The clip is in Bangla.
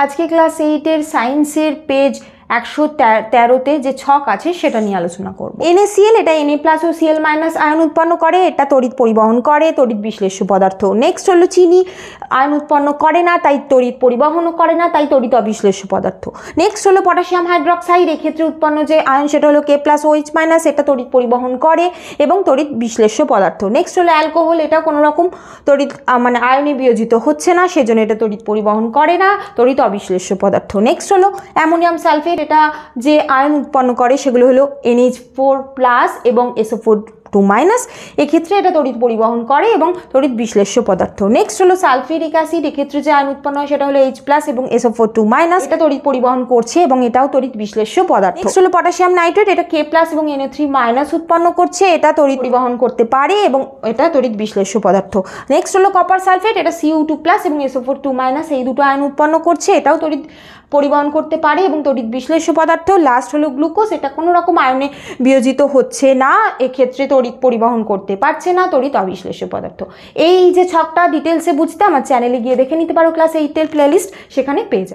আজকে ক্লাস 8-এর সায়েন্সের পেজ 113-তে যে ছক আছে সেটা নিয়ে আলোচনা করব। NaCl এটা Na+ ও Cl- আয়ন উৎপন্ন করে, এটা তড়িৎ পরিবহন করে, তড়িৎ বিশ্লেষ্য পদার্থ। নেক্সট হলো চিনি, আয়ন উৎপন্ন করে না, তাই তড়িৎ পরিবহনও করে না, তাই তড়িৎ অবিশ্লেষ্য পদার্থ। নেক্সট হলো পটাশিয়াম হাইড্রক্সাইড, এক্ষেত্রে উৎপন্ন যে আয়ন সেটা হলো K+ OH-, এটা তড়িৎ পরিবহন করে এবং তড়িৎ বিশ্লেষ্য পদার্থ। নেক্সট হলো অ্যালকোহল, এটা কোনো রকম তড়িৎ আয়নে বিয়োজিত হচ্ছে না, সেজন্য এটা তড়িৎ পরিবহন করে না, তড়িৎ অবিশ্লেষ্য পদার্থ। নেক্সট হলো অ্যামোনিয়াম সালফেট, এটা যে আয়ন উৎপন্ন করে সেগুলো হলো NH4+ এবং SO4(2)। এক্ষেত্রে এটা তড়িৎ পরিবহন করে এবং তড়িৎ বিশ্লেষ্য পদার্থ। নেক্সট হলো সালফিউরিক অ্যাসিড, এক্ষেত্রে যে আয়ন উৎপন্ন হয় সেটা হলো H+ এবং SO4(2)। এটা তড়িৎ পরিবহন করছে এবং এটাও তড়িৎ বিশ্লেষ্য পদার্থ। নেক্সট হলো পটাশিয়াম নাইট্রেট, এটা K+ এবং Na3- উৎপন্ন করছে, এটা তড়িৎ পরিবহন করতে পারে এবং এটা তড়িৎ বিশ্লেষ্য পদার্থ। নেক্সট হলো কপার সালফেট, এটা Cu2+ এবং SO4(2), এই দুটো আয়ন উৎপন্ন করছে, এটাও তড়িৎ পরিবহন করতে পারে এবং তড়িৎ বিশ্লেষ্য পদার্থ। লাস্ট হলো গ্লুকোজ, এটা কোনো রকম আয়নে বিয়োজিত হচ্ছে না, এক্ষেত্রে তড়িৎ পরিবহন করতে পারছে না, তড়িৎ অবিশ্লেষ্য পদার্থ। এই যে ছকটা ডিটেলসে বুঝতে আমার চ্যানেলে গিয়ে দেখে নিতে পারো, ক্লাস 8-এর প্লেলিস্ট, সেখানে পেয়ে যাবে।